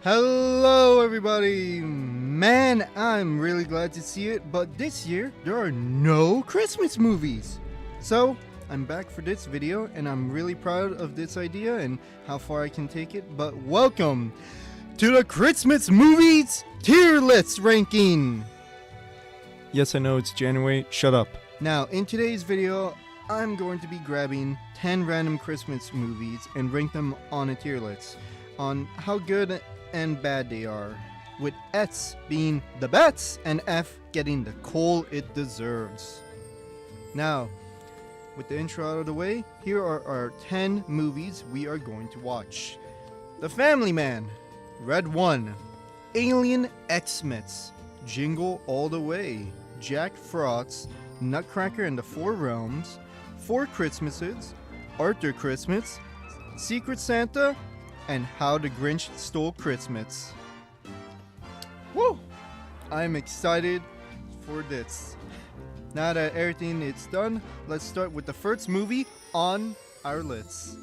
Hello, everybody! Man, I'm really glad to see it, but this year there are no Christmas movies. So, I'm back for this video, and I'm really proud of this idea and how far I can take it. But welcome to the Christmas movies tier list ranking! Yes, I know it's January. Shut up. Now, in today's video, I'm going to be grabbing 10 random Christmas movies and rank them on a tier list on how good and bad they are, with S being the best and F getting the coal it deserves. Now, with the intro out of the way, here are our 10 movies we are going to watch. The Family Man, Red 1, Alien Xmas, Jingle All the Way, Jack Frost, Nutcracker and the Four Realms, Four Christmases, Arthur Christmas, Secret Santa, and How the Grinch Stole Christmas. Woo! I'm excited for this. Now that everything is done, let's start with the first movie on our list.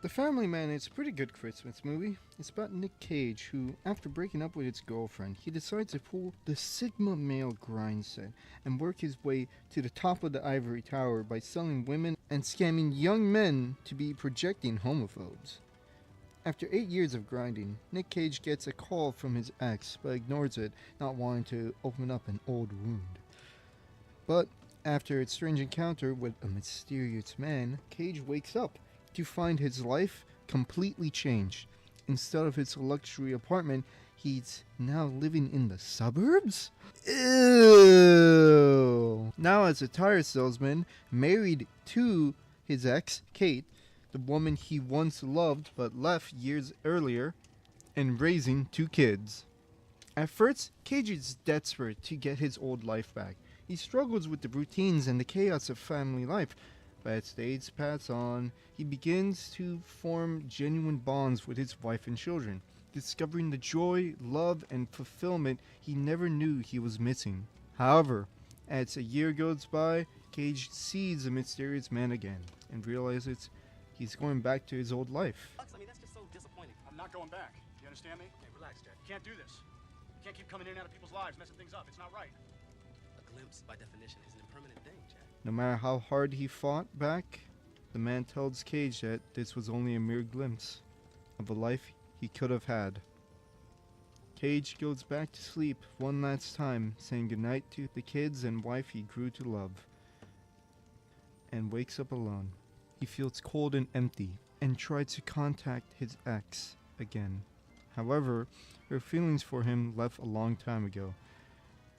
The Family Man is a pretty good Christmas movie. It's about Nick Cage, who, after breaking up with his girlfriend, he decides to pull the Sigma male grind set and work his way to the top of the ivory tower by selling women and scamming young men to be projecting homophobes. After 8 years of grinding, Nick Cage gets a call from his ex, but ignores it, not wanting to open up an old wound. But after a strange encounter with a mysterious man, Cage wakes up to find his life completely changed. Instead of his luxury apartment, he's now living in the suburbs? Ew! Now as a tire salesman, married to his ex, Kate, the woman he once loved but left years earlier, and raising 2 kids. At first, Cage is desperate to get his old life back. He struggles with the routines and the chaos of family life, but as days pass on, he begins to form genuine bonds with his wife and children, discovering the joy, love, and fulfillment he never knew he was missing. However, as a year goes by, Cage sees a mysterious man again and realizes he's going back to his old life. I mean, that's just so disappointing. I'm not going back. You understand me? Hey, relax, Jack. You can't do this. You can't keep coming in and out of people's lives, messing things up. It's not right. A glimpse, by definition, is an impermanent thing, Jack. No matter how hard he fought back, the man tells Cage that this was only a mere glimpse of a life he could have had. Cage goes back to sleep one last time, saying goodnight to the kids and wife he grew to love, and wakes up alone. He feels cold and empty, and tries to contact his ex again. However, her feelings for him left a long time ago.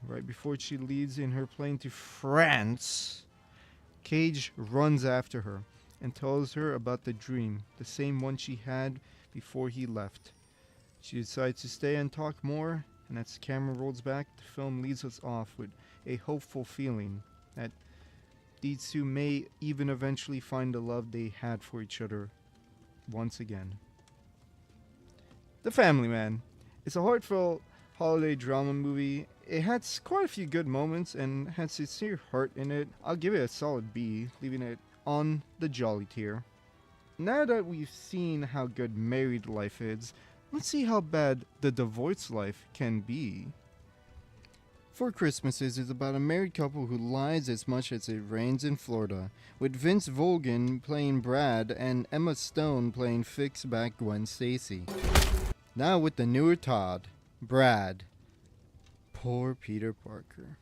Right before she leaves in her plane to France, Cage runs after her and tells her about the dream, the same one she had before he left. She decides to stay and talk more, and as the camera rolls back, the film leaves us off with a hopeful feeling that these two may even eventually find the love they had for each other once again. The Family Man. It's a heartfelt holiday drama movie. It has quite a few good moments and has sincere heart in it. I'll give it a solid B, leaving it on the jolly tier. Now that we've seen how good married life is, let's see how bad the divorced life can be. Four Christmases is about a married couple who lies as much as it rains in Florida, with Vince Vaughn playing Brad and Emma Stone playing fix-back Gwen Stacy. Now with the newer Todd, Brad. Poor Peter Parker.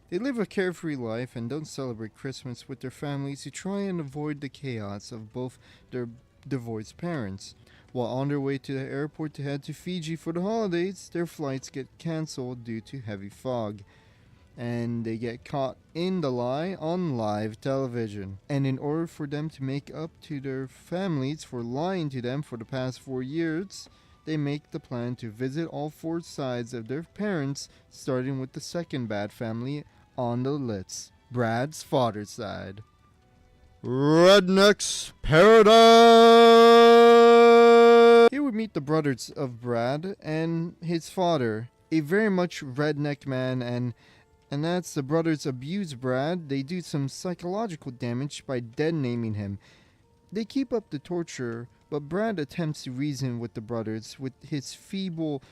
They live a carefree life and don't celebrate Christmas with their families to try and avoid the chaos of both their divorced parents. While on their way to the airport to head to Fiji for the holidays, their flights get cancelled due to heavy fog, and they get caught in the lie on live television. And in order for them to make up to their families for lying to them for the past 4 years, they make the plan to visit all 4 sides of their parents, starting with the second bad family on the list, Brad's father's side. Redneck's Paradise! Here we meet the brothers of Brad and his father, a very much redneck man, and that's the brothers abuse Brad. They do some psychological damage by dead naming him. They keep up the torture, but Brad attempts to reason with the brothers with his feeble,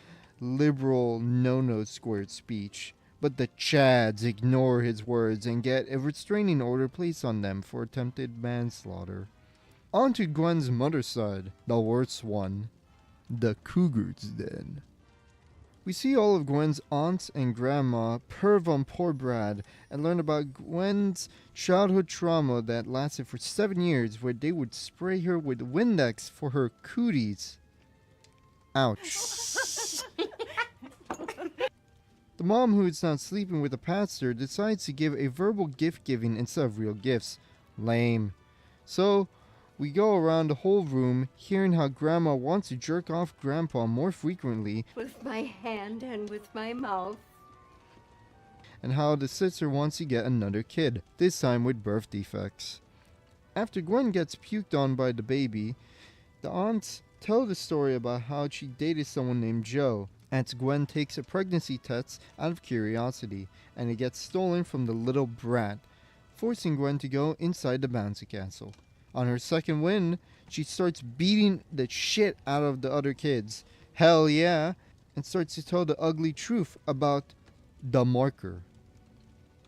liberal, no-no squared speech. But the Chads ignore his words and get a restraining order placed on them for attempted manslaughter. On to Gwen's mother's side, the worst one, the Cougar's Den. We see all of Gwen's aunts and grandma perv on poor Brad and learn about Gwen's childhood trauma that lasted for 7 years, where they would spray her with Windex for her cooties. Ouch. The mom, who is now sleeping with a pastor, decides to give a verbal gift giving instead of real gifts. Lame. So, we go around the whole room, hearing how Grandma wants to jerk off Grandpa more frequently, With my hand and with my mouth. and how the sister wants to get another kid, this time with birth defects. After Gwen gets puked on by the baby, the aunts tell the story about how she dated someone named Joe, as Gwen takes a pregnancy test out of curiosity, and it gets stolen from the little brat, forcing Gwen to go inside the bouncy castle. On her second win, she starts beating the shit out of the other kids. Hell yeah! And starts to tell the ugly truth about the marker.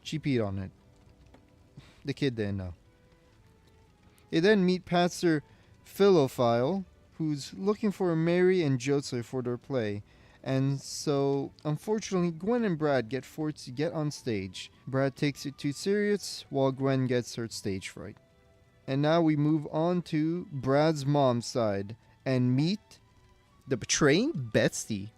She peed on it. The kid didn't know. They then meet Pastor Philophile, who's looking for Mary and Joseph for their play. And so, unfortunately, Gwen and Brad get forced to get on stage. Brad takes it too serious, while Gwen gets her stage fright. And now we move on to Brad's mom's side and meet the betraying Betsy.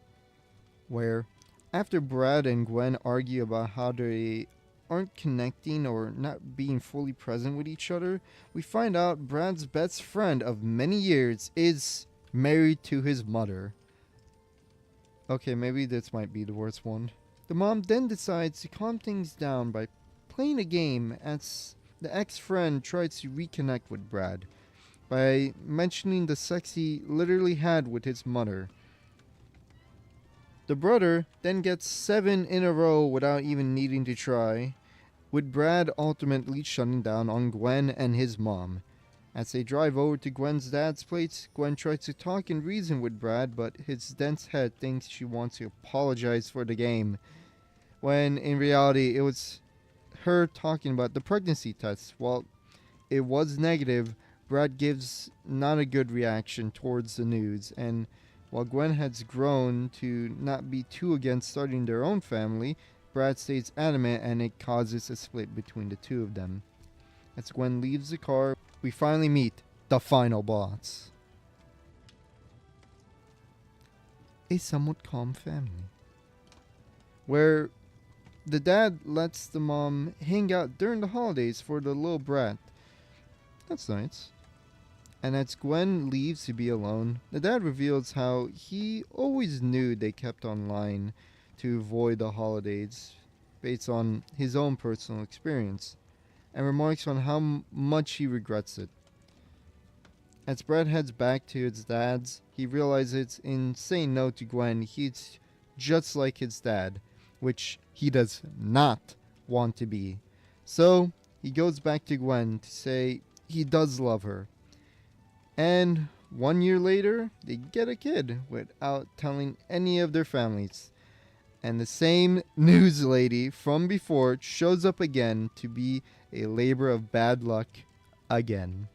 Where, after Brad and Gwen argue about how they aren't connecting or not being fully present with each other, we find out Brad's best friend of many years is married to his mother. Okay, maybe this might be the worst one. The mom then decides to calm things down by playing a game as the ex-friend tries to reconnect with Brad by mentioning the sex he literally had with his mother. The brother then gets 7 in a row without even needing to try, with Brad ultimately shutting down on Gwen and his mom. As they drive over to Gwen's dad's place, Gwen tries to talk and reason with Brad, but his dense head thinks she wants to apologize for the game, when in reality it was her talking about the pregnancy test. While it was negative, Brad gives not a good reaction towards the news, and while Gwen has grown to not be too against starting their own family, Brad stays adamant, and it causes a split between the two of them. As Gwen leaves the car, we finally meet the final boss. A somewhat calm family, where the dad lets the mom hang out during the holidays for the little brat. That's nice. And as Gwen leaves to be alone, the dad reveals how he always knew they kept online to avoid the holidays based on his own personal experience, and remarks on how much he regrets it. As Brad heads back to his dad's, he realizes in saying no to Gwen, he's just like his dad, which he does not want to be. So, he goes back to Gwen to say he does love her. And 1 year later, they get a kid without telling any of their families. And the same news lady from before shows up again to be a labor of bad luck again.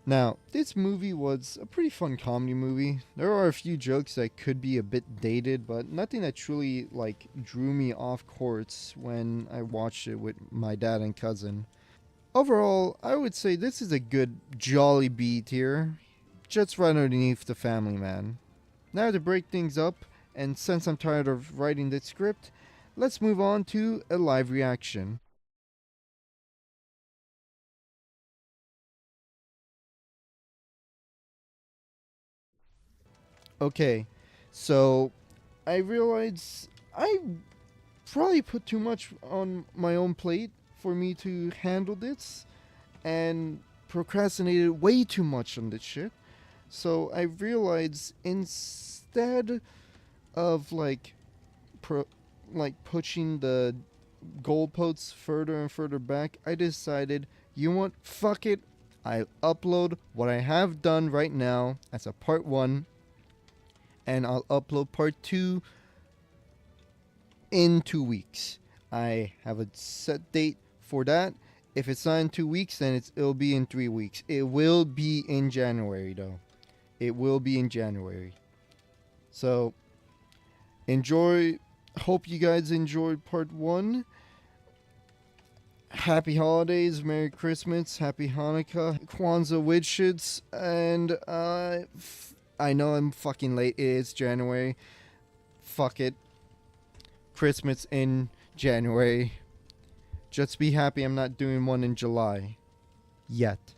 Now, this movie was a pretty fun comedy movie. There are a few jokes that could be a bit dated, but nothing that truly, drew me off course when I watched it with my dad and cousin. Overall, I would say this is a good, jolly B tier, just right underneath The Family Man. Now to break things up, and since I'm tired of writing this script, let's move on to a live reaction. Okay, so I realize I probably put too much on my own plate for me to handle this, and procrastinated way too much on this shit. So I realized instead of pushing the goalposts further and further back, I decided, you know what, fuck it. I'll upload what I have done right now as a part 1, and I'll upload part 2 in 2 weeks. I have a set date for that. If it's not in 2 weeks, then it'll be in 3 weeks. It will be in January, though. It will be in January. So, enjoy. Hope you guys enjoyed part 1. Happy holidays, Merry Christmas, Happy Hanukkah, Kwanzaa widgets, and I know I'm fucking late. It is January. Fuck it. Christmas in January. Just be happy I'm not doing one in July. Yet.